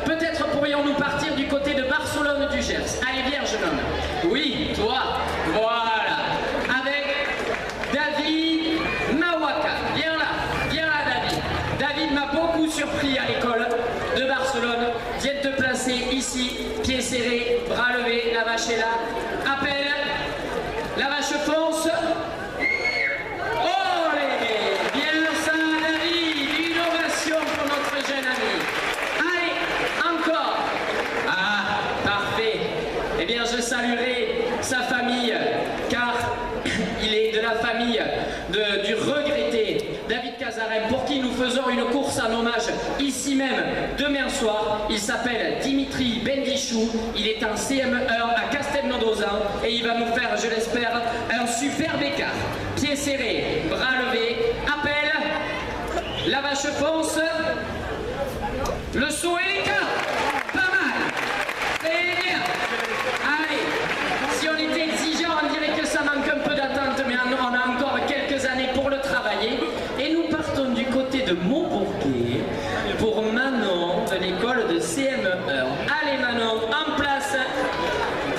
Peut-être pourrions-nous partir du côté de Barcelone du Gers. Allez, viens, jeune homme. Oui, toi, voilà. Avec David Mawaka. Viens là, David. David m'a beaucoup surpris à l'école de Barcelone. Viens te placer ici, pieds serrés, bras levés, la vache est là. Appelle, la vache fonce. Je saluerai sa famille, car il est de la famille du regretté David Cazarin, pour qui nous faisons une course en hommage ici même demain soir. Il s'appelle Dimitri Bendichou, il est en CM1 à Castelnaudozan et il va nous faire, je l'espère, un superbe écart. Pieds serrés, bras levés, appelle, la vache fonce, le saut et l'écart. Si on était exigeant, on dirait que ça manque un peu d'attente, mais on a encore quelques années pour le travailler. Et nous partons du côté de Montbourguet pour Manon de l'école de CM1. Allez Manon, en place.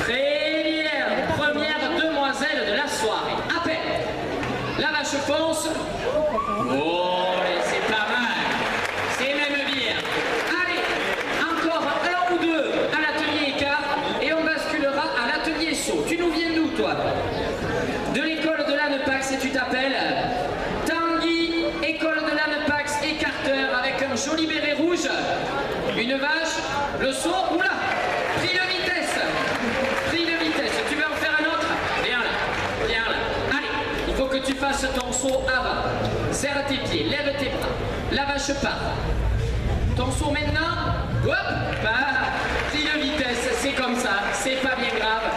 Très bien. Première demoiselle de la soirée. Appel. La vache fonce. Oh, c'est pas mal. C'est même bien. Allez, encore un ou deux à l'atelier écart et on basculera à l'atelier saut. Tu nous viens d'où, toi? De l'école de l'Annepax et tu t'appelles Tanguy, école de l'Annepax écarteur avec un joli béret rouge, une vache, le saut, oula, pris de vitesse. Tu veux en faire un autre? Viens là. Allez, il faut que tu fasses ton saut avant. Serre tes pieds, lève tes bras, la vache part. Ton saut maintenant, hop, pris de vitesse, c'est comme ça, c'est pas bien grave.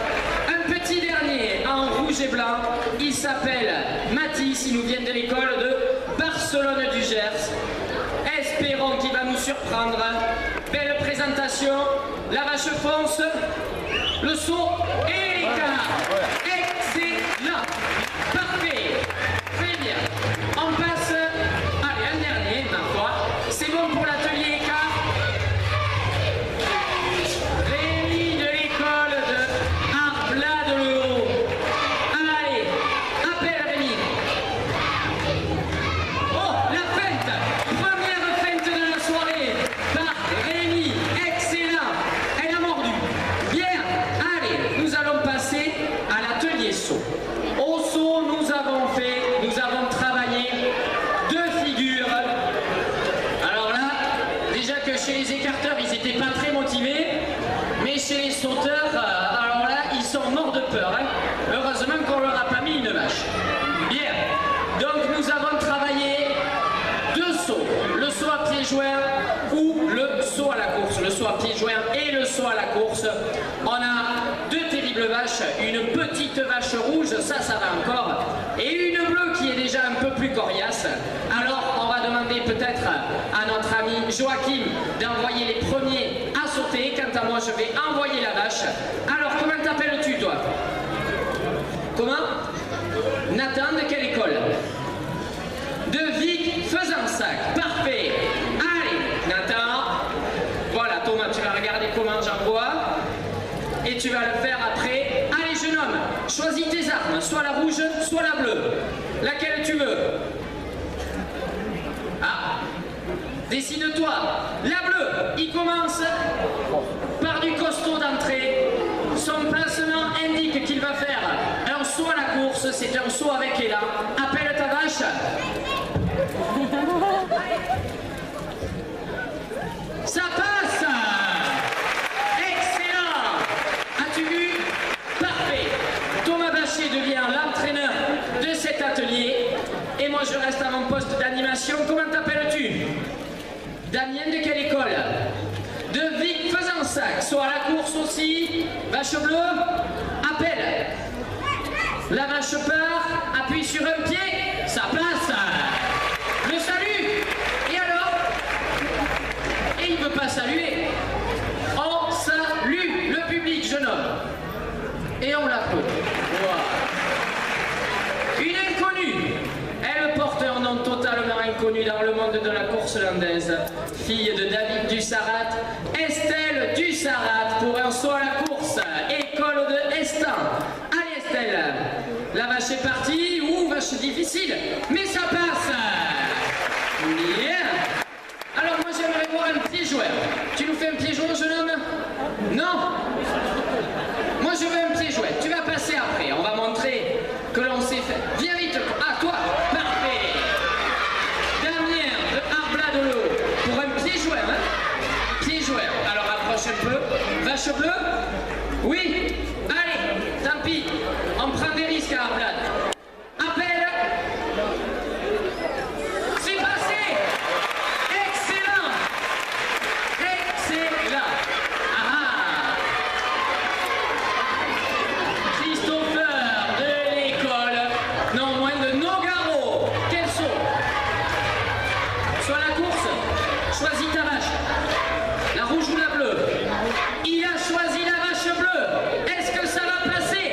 Un petit dernier en rouge et blanc, il s'appelle Mathis, il nous vient de l'école de Barcelone du Gers. Espérons qu'il va nous surprendre. Belle présentation, la vache fonce, le saut et l'écart. Excellent, parfait, très bien. On passe, allez, un dernier, ma foi. C'est bon pour l'atelier écart. Rémi de l'école de Arblat de l'Euro. Allez, appelle Rémi. Oh, la feinte. Première feinte de la soirée par Rémi. Excellent. Elle a mordu. Bien. Allez, nous allons passer à la vaches, une petite vache rouge, ça va encore, et une bleue qui est déjà un peu plus coriace. Alors on va demander peut-être à notre ami Joachim d'envoyer les premiers à sauter. Quant à moi, je vais envoyer la vache. Alors comment t'appelles-tu toi? Comment? Nathan, de quelle école? De Vic Fezensac. Parfait. Allez, Nathan. Voilà, Thomas, tu vas regarder comment j'envoie. Et tu vas le faire après. Allez, jeune homme, choisis tes armes. Soit la rouge, soit la bleue. Laquelle tu veux? Ah, décide-toi. La bleue, il commence par du costaud d'entrée. Son placement indique qu'il va faire un saut à la course. C'est un saut avec élan. Appelle ta vache. Ça passe. Excellent. As-tu vu? Parfait. Thomas Bachet devient l'entraîneur de cet atelier. Et moi je reste à mon poste d'animation. Comment t'appelles-tu? Damien, de quelle école? De Vic Fezensac. Soit à la course aussi. Vache bleue. Appelle. La vache part. Appuie sur un pied. Ça passe. Le salut. Et alors? Et il ne veut pas saluer. On salue le public, jeune homme. Et on l'applaudit. Voilà. Une inconnue. Elle porte un nom totalement inconnu dans le monde de la course landaise. Fille de David Dussarat, Estelle Dussarat pour un saut à la course. École de Estan. Allez Estelle, la vache est partie. Ouh, vache difficile, mais ça passe. Bien. Alors moi j'aimerais voir un pied joueur. Tu nous fais un pied joueur, jeune homme? Non. Moi je veux un pied joueur. Tu vas passer après. On va montrer que l'on sait faire. Viens vite. Ah toi. Parfait. Damien de Arbladolo pour un pied joueur. Hein? Pied joueur. Alors approche un peu. Vache bleue. Oui. Allez. Tant pis. On prend des risques à Arblad. Appelle. C'est passé. Excellent. Excellent. Ah. Christopher de l'école, non moins de Nogaro. Quel saut? Soit la course, choisis ta vache. La rouge ou la bleue? Il a choisi la vache bleue. Est-ce que ça va passer?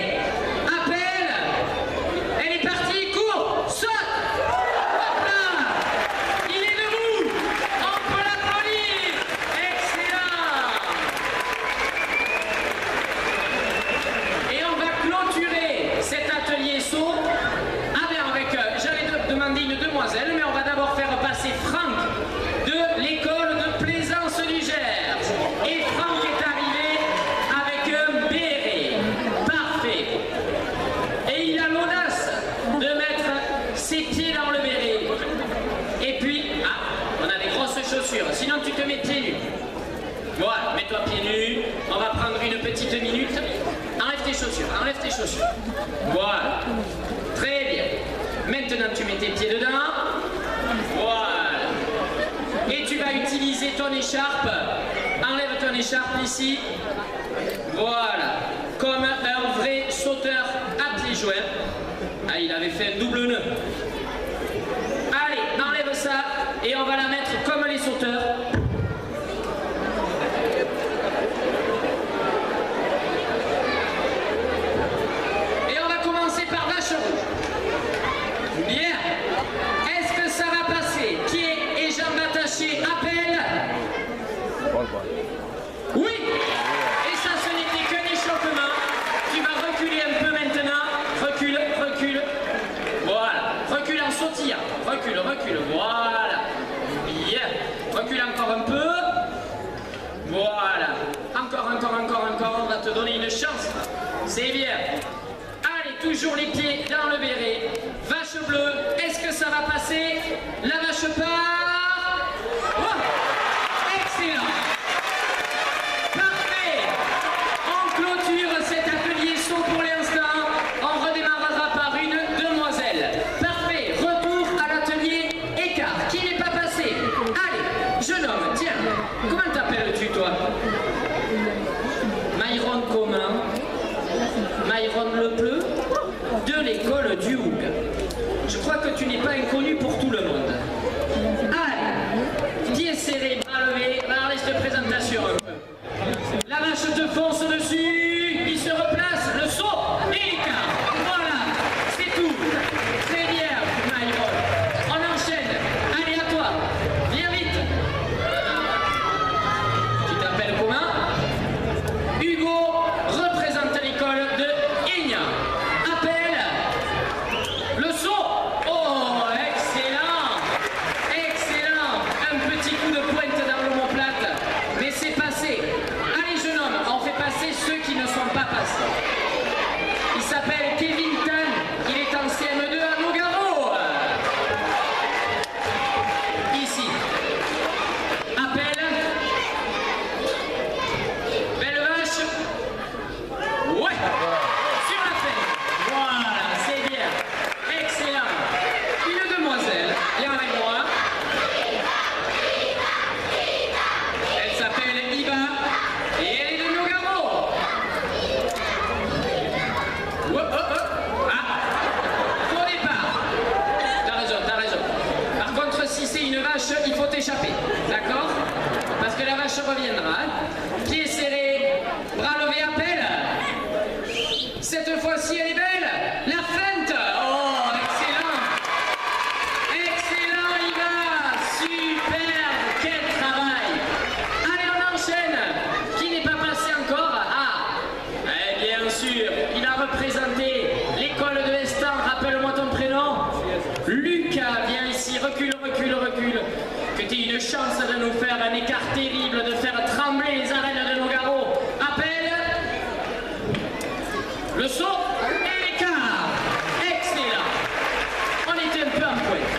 Appelle. Elle est partie, cours, saute. Hop là. Il est debout. On peut l'applaudir. Excellent. Et on va clôturer cet atelier saut avec, j'allais demander une demoiselle, mais on va d'abord faire passer Franck de l'école de Plaisance du Gers. Et Franck est arrivé avec un béret. Parfait. Et il a l'audace de mettre ses pieds dans le béret. Et puis, ah, on a des grosses chaussures, sinon tu te mets pieds nus. Voilà, mets-toi pieds nus, on va prendre une petite minute. Enlève tes chaussures, enlève tes chaussures. Voilà, très bien. Maintenant tu mets tes pieds dedans. Voilà. Et tu vas utiliser ton écharpe. Enlève ton écharpe ici. Voilà, comme un vrai sauteur à pieds joints. Ah, il avait fait un double nœud. Allez, enlève ça et on va la mettre comme les sauteurs. Et on va commencer par vache rouge. Bien. Est-ce que ça va passer? Pieds et jambes attachées. Appel. Oui. Et ça, ce n'était qu'un échauffement. Tu vas reculer un peu maintenant. Recule, recule. Voilà. Recule en sautillant. Recule, recule. Voilà. Bien. Recule encore un peu. Voilà. Encore, encore, encore, encore. On va te donner une chance. C'est bien. Allez, toujours les pieds dans le béret. Vache bleue. Est-ce que ça va passer? La vache part. Oh, excellent. Parfait. On clôture cet atelier saut pour l'instant. On redémarrera par une demoiselle. Parfait. Retour à l'atelier écart. Qui n'est pas passé? Allez, jeune homme, tiens. Comment t'appelles-tu, toi? Myron comment? que tu n'es pas inconnu pour tout le monde. Allez, pieds serrés, bras levés, regardez cette présentation un peu. La vache te fonce dessus, il se replace, le saut et l'écart. Voilà, c'est tout. Très bien, Maïro. On enchaîne. Allez, à toi. Viens vite. Tu t'appelles comment? Hugo représente l'école de Aignan. Appelle le saut. Oh, excellent. Excellent. Un petit coup de pointe dans l'omoplate. Mais c'est passé. Allez, jeune homme, on fait passer ceux qui ne sont pas passés. Il s'appelle Kevin Tan. Il est en CM2 à Nogaro. Ici. Appelle. Belle vache. Ouais. Sur la fin. Voilà, c'est bien. Excellent. Une demoiselle. Viens avec moi. Elle s'appelle Iva. Et elle est de Nogaro. Oh, oh, oh. Ah. Faux départ. T'as raison, t'as raison. Par contre, si c'est une vache, il faut t'échapper. D'accord? Parce que la vache reviendra. Pieds serrés, bras levés, appel. Cette fois-ci, elle est belle. La feinte. Oh, excellent. Excellent, Iva. Super. Quel travail. Allez, on enchaîne. Qui n'est pas passé encore? Ah, eh bien sûr, il a représenté l'école de Estan. Rappelle-moi ton prénom. Lucas, viens ici. Recule, recule, recule. Que tu aies une chance de nous faire un écart terrible, de faire trembler les arènes de Nogaro. Appelle. Le saut et l'écart. Excellent. On était un peu en pointe.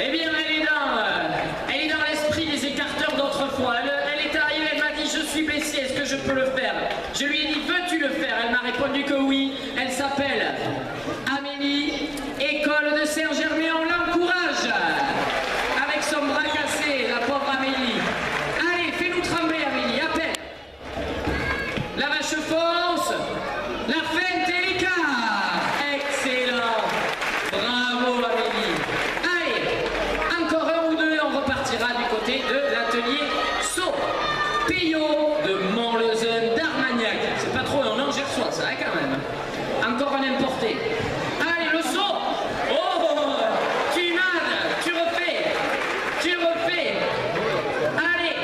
Eh bien, elle est dans l'esprit des écarteurs d'autrefois. Elle est arrivée, elle m'a dit, je suis blessée, est-ce que je peux le faire? Je lui ai dit, veux-tu le faire? Elle m'a répondu que oui. Elle s'appelle Amélie, école de Saint-Germain, on l'encourage. Avec son bras cassé, la pauvre Amélie. Allez, fais-nous trembler, Amélie, appelle. La vache fonce. La feinte et l'écart. Excellent. Bravo, Amélie. Allez, encore un ou deux, on repartira du côté de l'atelier saut. Payot de Montlezun d'Armagnac. C'est pas trop un gersois, ça, hein, quand même. Encore un importé. Allez, le saut. Oh, tu nades, tu refais. Tu refais. Allez,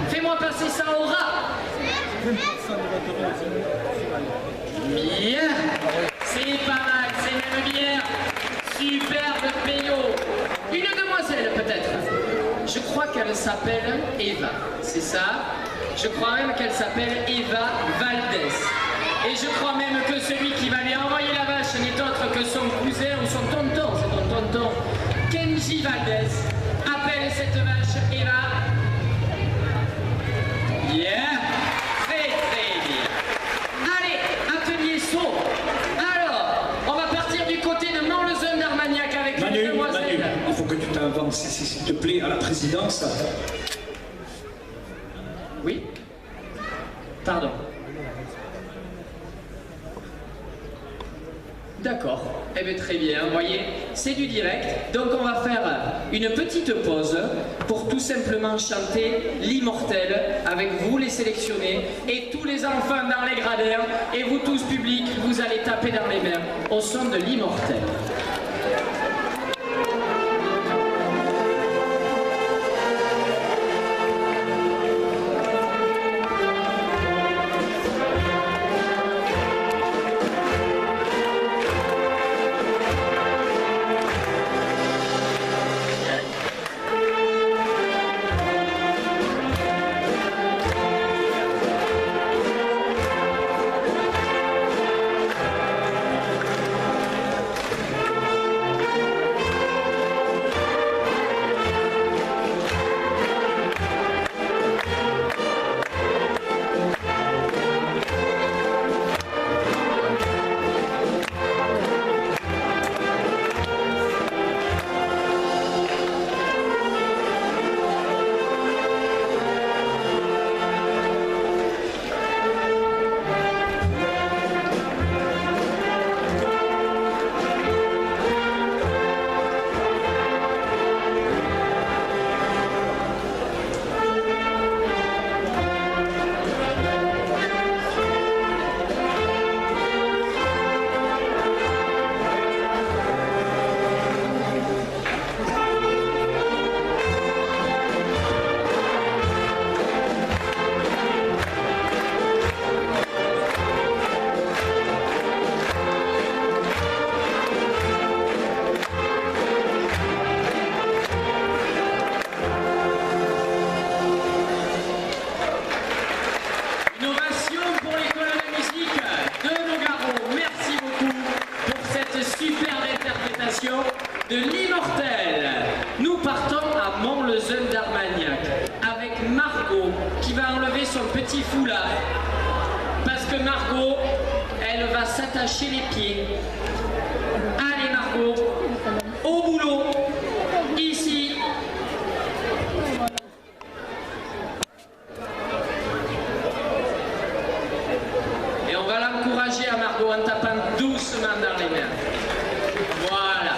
fais-moi passer ça au rat. Bien, c'est pas mal, c'est même bien. Superbe Payot. Une demoiselle peut-être. Je crois qu'elle s'appelle Eva, c'est ça? Je crois même qu'elle s'appelle Eva Valdez. Et je crois même que celui qui va lui envoyer la vache n'est autre que son cousin ou son tonton, c'est ton tonton, Kenji Valdez. Appelle cette vache Eva. Yeah, très très bien. Allez, atelier saut. Alors, on va partir du côté de Montlezun d'Armagnac avec une demoiselle. Manu, il faut que tu t'avances, s'il te plaît, à la présidence. Oui? Pardon. D'accord. Eh bien très bien, vous voyez, c'est du direct. Donc on va faire une petite pause pour tout simplement chanter l'Immortel avec vous les sélectionnés et tous les enfants dans les gradins et vous tous publics, vous allez taper dans les mains au son de l'Immortel. immortels. Nous partons à Mont-le-Jeune d'Armagnac avec Margot qui va enlever son petit foulard. Parce que Margot, elle va s'attacher les pieds. Allez Margot, au boulot, ici. Et on va l'encourager à Margot en tapant doucement dans les mains. Voilà.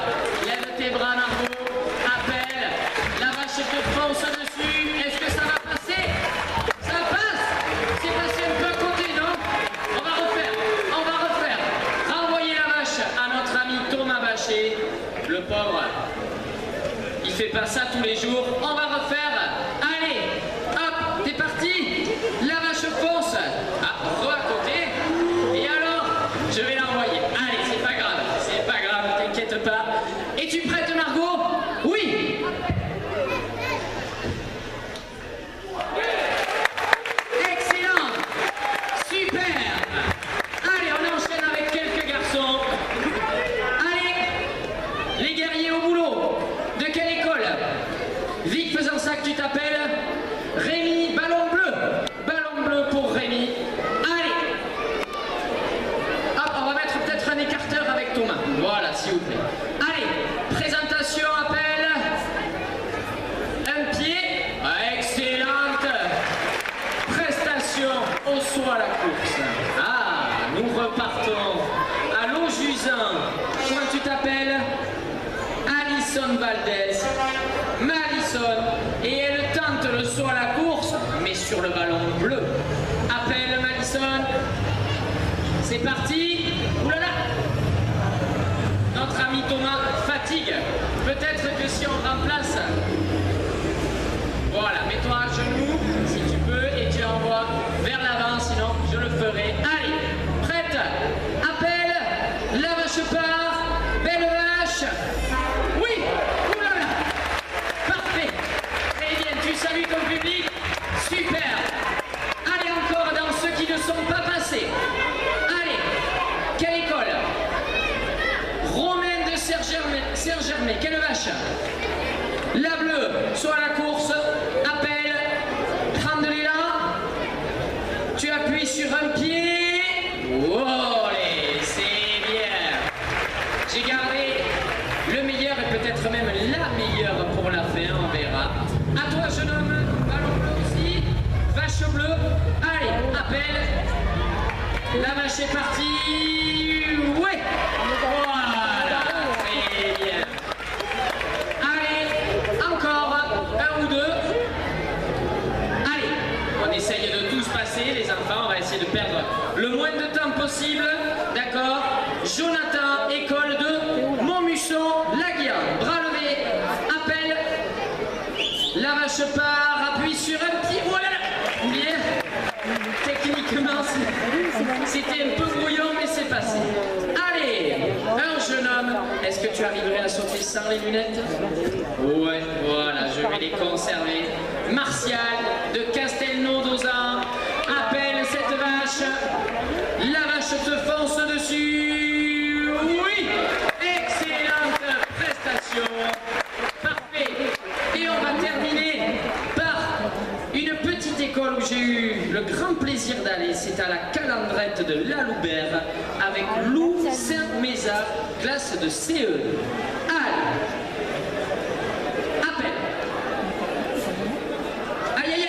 Lève tes bras Margot, appelle, la vache te fonce dessus. Est-ce que ça va passer? Ça passe? C'est passé un peu à côté, non? On va refaire. Renvoyer la vache à notre ami Thomas Bachet. Le pauvre, il fait pas ça tous les jours. On va refaire. Allez, hop, t'es parti. La vache fonce. Ah, à côté. Et alors, je vais l'envoyer. Allez, c'est pas grave, t'inquiète pas. Es-tu prête Margot? Oui. Excellent. Super. Allez, on enchaîne avec quelques garçons. Allez, les guerriers au boulot. De quelle école? Vic Fezensac, tu t'appelles? Rémi, ballon bleu. Ballon bleu pour Rémi. Allez. Hop, on va mettre peut-être un écarteur avec Thomas. Voilà, s'il vous plaît. Allez, présentation, appel. Un pied. Excellente. Prestation au saut à la course. Ah, nous repartons à Longjusan. Comment tu t'appelles? Alison Valdez. Malison. Et elle tente le saut à la course, mais sur le ballon bleu. Appelle Malison. C'est parti. Oulala. Notre ami Thomas fatigue. Peut-être que si on remplace. Voilà, mets-toi à genoux si tu peux et tu envoies vers l'avant, sinon je le ferai. Allez, prête. Appelle. La vache part. Belle vache. Oui. Oulala. Parfait. Très bien, tu salues ton public. Super. Allez, encore dans ceux qui ne sont pas passés. Allez, quelle école? Romain de Saint-Germain, quelle vache? La bleue, soit à la course, appelle, prends-les là, tu appuies sur un pied, allez, c'est bien. J'ai gardé le meilleur et peut-être même la meilleure pour la fin, on verra. À toi jeune homme, ballon bleu aussi, vache bleue, allez, appelle, la vache est partie, ouais, voilà, très bien. Allez, encore un ou deux. Allez, on essaye de tous passer, les enfants, on va essayer de perdre le moins de temps possible, d'accord? Jonathan, école de Montmusson, Laguian, bras levé, appelle, la vache part, appuie sur un petit, voilà, bien, techniquement c'était un peu brouillon mais c'est passé. Allez, un jeune homme, est-ce que tu arriverais à sauter sans les lunettes? Ouais, voilà, je vais les conserver. Martial de Castelnau-d'Ozan, appelle cette vache, la vache te fonce dessus, oui, excellente prestation, parfait. Et on va terminer par une petite école où j'ai eu le grand plaisir d'aller, c'est à la Calandrette de Laloubert avec Lou Saint-Mézard, classe de CE. Allez, appelle. Aïe aïe aïe.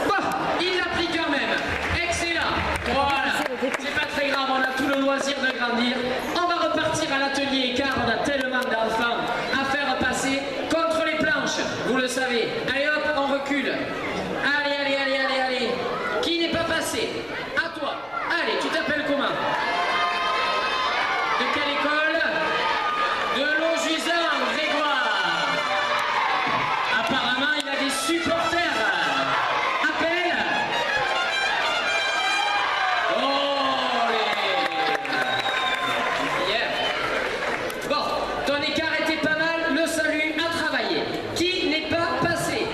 Bon, il l'a pris quand même. Excellent. Voilà. C'est pas très grave, on a tout le loisir de grandir. On va repartir à l'atelier car on a tellement d'enfants à faire passer contre les planches. Vous le savez. Allez hop, on recule. Allez, allez, allez, allez, allez. Qui n'est pas passé? À toi. Allez, tu t'appelles comment? De quelle école? De Longjusan, Grégoire. Apparemment, il a des supporters. Appelle. Oh, yeah. Bon, ton écart était pas mal. Le salut à travailler. Qui n'est pas passé?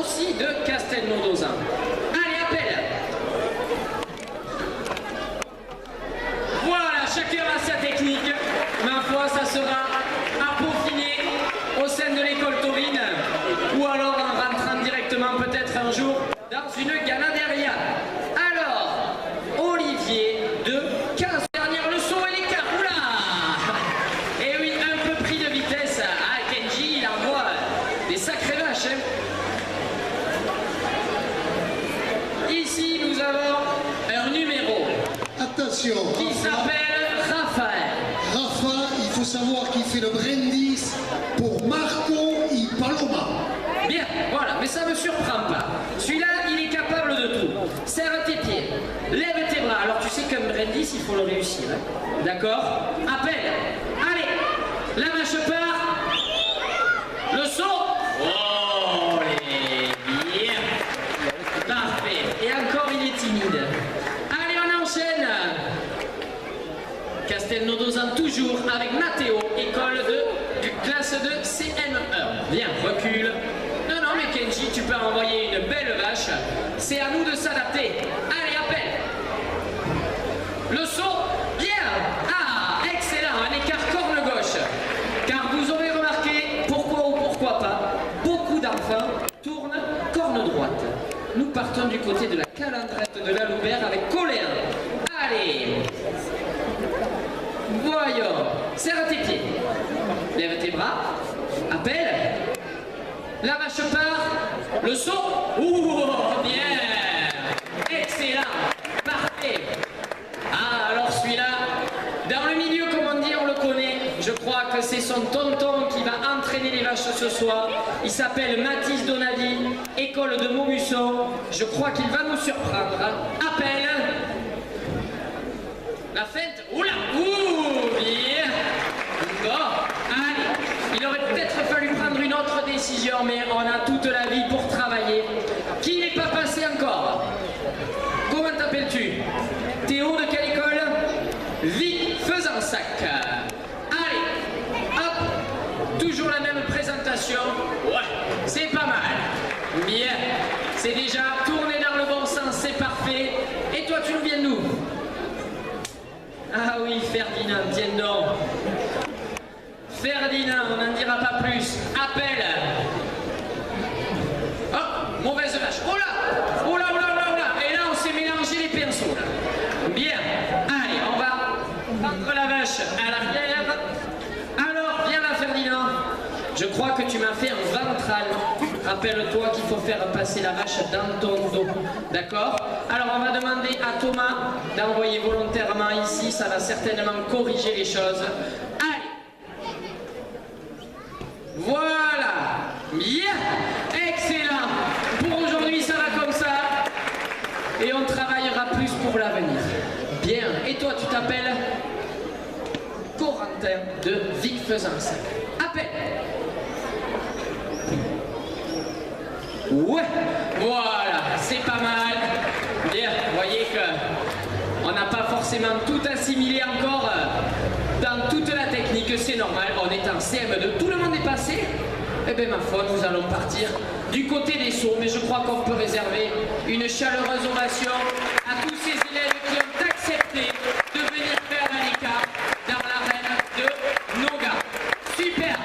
aussi de Castelnaudozan. Allez, appel. Voilà, chacun a sa technique. Ma foi, ça sera à peaufiner au sein de l'école taurine ou alors en rentrant directement peut-être un jour dans une ganaderia. Alors, Olivier de 15 dernière leçon et l'écart. Oula! Et oui, un peu pris de vitesse. Ah, Kenji, il envoie des sacrées vaches. Hein. Ici, nous avons un numéro. Attention, Qui s'appelle Raphaël. Rafa, il faut savoir qu'il fait le brindis pour Marco y Paloma. Bien, voilà, mais ça ne me surprend pas. Celui-là, il est capable de tout. Serre tes pieds, lève tes bras. Alors tu sais qu'un brindis, il faut le réussir. Hein. D'accord? Appelle. Allez, la vache part. Le saut. Oh, bien. Parfait. Et encore, il est timide. Allez, on enchaîne. Castelnaudozan toujours avec Mathéo, école de classe de CM1. Bien, recule. Non, non, mais Kenji, tu peux envoyer une belle vache. C'est à nous de s'adapter. Allez, appelle. Le saut. Bien. Ah, excellent. Un écart corne gauche. Car vous aurez remarqué, pourquoi ou pourquoi pas, beaucoup d'enfants tournent corne droite. Nous partons du côté de la calandrette de la Loubert avec Colin. Allez. Voyons. Serre tes pieds. Lève tes bras. Appelle. La vache part. Le saut. Ouh, bien. Excellent. Parfait. Ah, alors celui-là, dans le milieu, comme on dit, on le connaît. Je crois que c'est son tonton qui va entraîner les vaches ce soir. Il s'appelle Mathis Donadi, école de Maumusson. Je crois qu'il va nous surprendre. Appelle. La feinte. Oula. Ouh, bien. Bon, allez. Il aurait peut-être fallu prendre une autre décision, mais on a toute la vie pour travailler. Qui n'est pas passé encore? Comment t'appelles-tu? Théo de quelle école? Vic Faisansac. Allez, hop, toujours la même présentation. Ouais, c'est pas mal. Bien, c'est déjà tourné dans le bon sens, c'est parfait. Et toi, tu nous viens d'où? Ah oui, Ferdinand, tiens donc. Ferdinand, on n'en dira pas plus. Appelle. Oh, mauvaise vache. Oh là, oh là, oh là, oh là, oh là. Et là, on s'est mélangé les pinceaux. Là. Bien. Allez, on va prendre la vache à l'arrière. Alors, viens là, Ferdinand. Je crois que tu m'as fait un ventral. Rappelle-toi qu'il faut faire passer la vache dans ton dos. D'accord? Alors, on va demander à Thomas d'envoyer volontairement ici. Ça va certainement corriger les choses. Allez. Voilà. Bien. Excellent. Pour aujourd'hui, ça va comme ça. Et on travaillera plus pour l'avenir. Bien. Et toi, tu t'appelles Corentin de Vic Faisansac. Appelle. Ouais, voilà, c'est pas mal. Bien, vous voyez que on n'a pas forcément tout assimilé encore dans toute la technique, c'est normal, on est en CM2, tout le monde est passé. Eh bien ma foi, nous allons partir du côté des sauts, mais je crois qu'on peut réserver une chaleureuse ovation à tous ces élèves qui ont accepté de venir faire un écart dans l'arène de Noga. Super.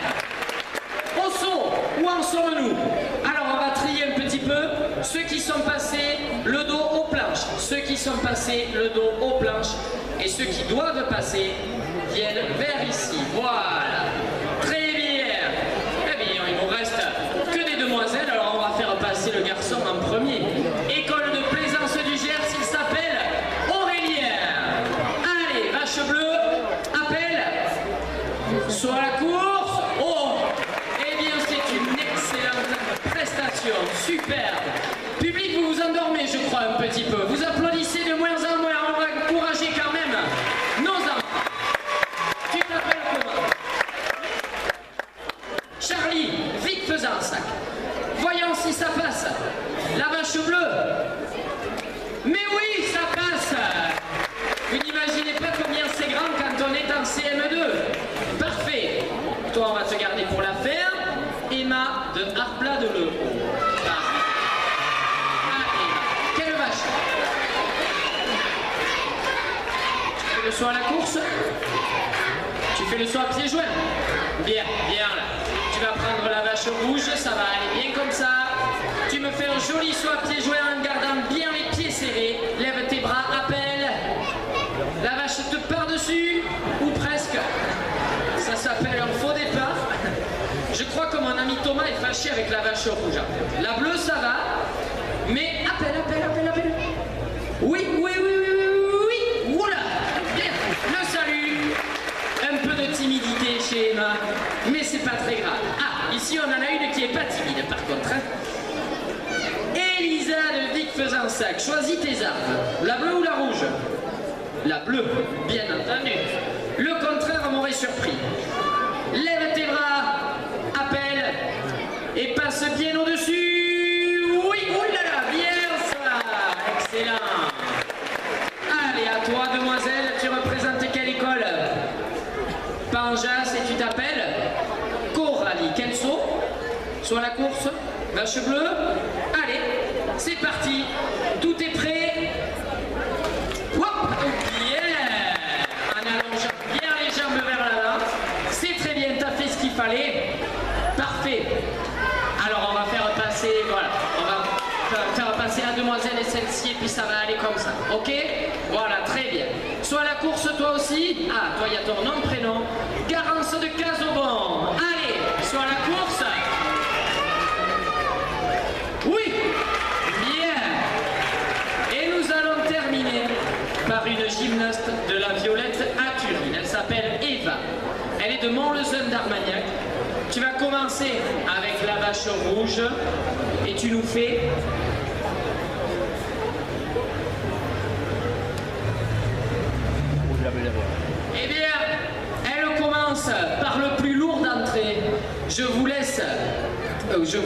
Au saut, où en sommes-nous? Alors on va trier un petit peu ceux qui sont passés le dos aux planches, ceux qui sont passés le dos aux planches et ceux qui doivent passer viennent vers ici. Voilà. Très bien. Eh bien, il nous reste que des demoiselles, alors on va faire passer le garçon en premier. École de plaisance du Gers, il s'appelle Aurélien. Allez, vache bleue, appelle. Soit la course. Oh, eh bien, c'est une excellente prestation. Superbe. Public, vous vous endormez, je crois, un petit peu. Vous applaudissez de moins en moins. On va encourager quand même nos enfants. Tu t'appelles comment? Charlie, Vic Faisansac. Voyons si ça passe. La vache bleue. Mais oui, ça passe. Vous n'imaginez pas combien c'est grand quand on est en CM2. Parfait. Toi, on va te garder pour la faire. Emma de Arbla de Le Haut. Parfait. saut à la course? Tu fais le saut à pieds joints? Bien, bien là. Tu vas prendre la vache rouge, ça va aller bien comme ça. Tu me fais un joli saut à pieds joints en gardant bien les pieds serrés. Lève tes bras, appelle. La vache te part dessus, ou presque. Ça s'appelle un faux départ. Je crois que mon ami Thomas est fâché avec la vache rouge. La bleue, ça va. Mais appelle. Oui. Oula, bien. Le salut. Un peu de timidité chez Emma, mais c'est pas très grave. Ah, ici on en a une qui est pas timide par contre. Elisa de Vic Fezensac, choisis tes armes. La bleue ou la rouge? La bleue, bien entendu. Le contraire m'aurait surpris. Lève tes bras, appelle et passe bien au-dessus. Oui, oulala, bien ça. Excellent. Allez, à toi, demoiselle, tu représentes quelle école? Panjas et tu t'appelles Coralie. Quel saut? Soit la course? Vache bleue? Allez, c'est parti. Tout est prêt. Hop, bien. En allongeant bien les jambes vers l'avant. C'est très bien, t'as fait ce qu'il fallait. Parfait. Alors on va faire passer, voilà, on va faire passer la demoiselle et celle-ci et puis ça va aller comme ça. Ok? Voilà, très bien. Soit la course toi aussi. Ah, toi il y a ton nom, prénom. Garance de Casobon. Allez, soit la course. Oui, bien. Et nous allons terminer par une gymnaste de la Violette à Turin. Elle s'appelle Eva. Elle est de Montlezeun d'Armagnac. Tu vas commencer avec la vache rouge et tu nous fais... Eh bien, elle commence par le plus lourd d'entrée. Je vous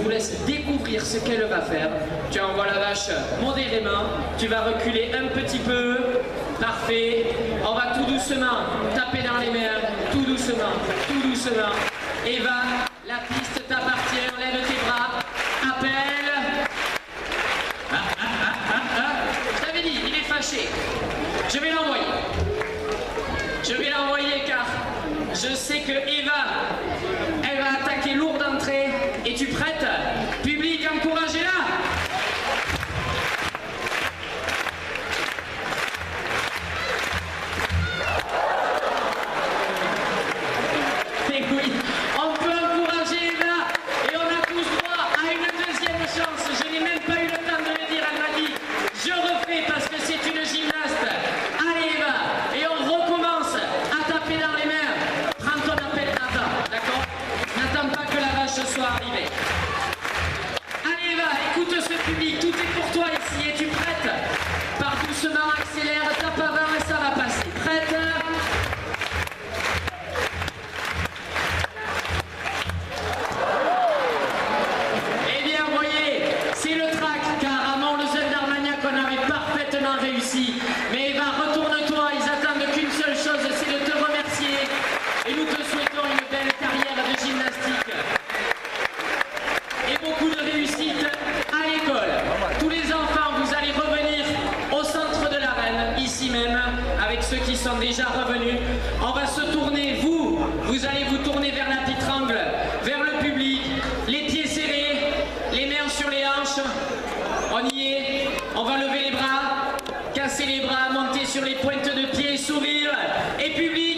laisse découvrir ce qu'elle va faire. Tu envoies la vache modérément. Tu vas reculer un petit peu. Parfait. On va tout doucement taper dans les mains. Tout doucement, tout doucement. Eva, la piste t'appartient. Lève tes bras. Appelle. Je t'avais dit, il est fâché. Je vais l'envoyer. Je vais l'envoyer car je sais que Eva, elle va attaquer lourd d'entrée. Es-tu prête? Public, encouragez-la! Et oui, on peut encourager Eva et on a tous droit à une deuxième chance. Je n'ai même pas eu le temps de le dire, elle m'a dit je refais parce que c'est une gymnaste. Allez Eva, et on recommence à taper dans les mains. Prends ton appel avant, d'accord? N'attends pas que la vache soit arrivée. Allez Eva, écoute ce public, tout est pour toi ici. Es-tu prête? Pars doucement, accélère, tape avant et ça va passer. Prête? Eh bien, vous voyez, c'est le trac, car à Montlezeun d'Armagnac, on avait parfaitement réussi. Mais Eva, retourne-toi, ils attendent qu'une seule chose, c'est de te remercier. Et nous te souhaitons une belle carrière de gymnastique. Et beaucoup de réussite à l'école. Tous les enfants, vous allez revenir au centre de l'arène, ici même, avec ceux qui sont déjà revenus. On va se tourner, vous allez vous tourner vers la petite angle, vers le public, les pieds serrés, les mains sur les hanches. On y est, on va lever les bras, casser les bras, monter sur les pointes de pied, sourire. Et public,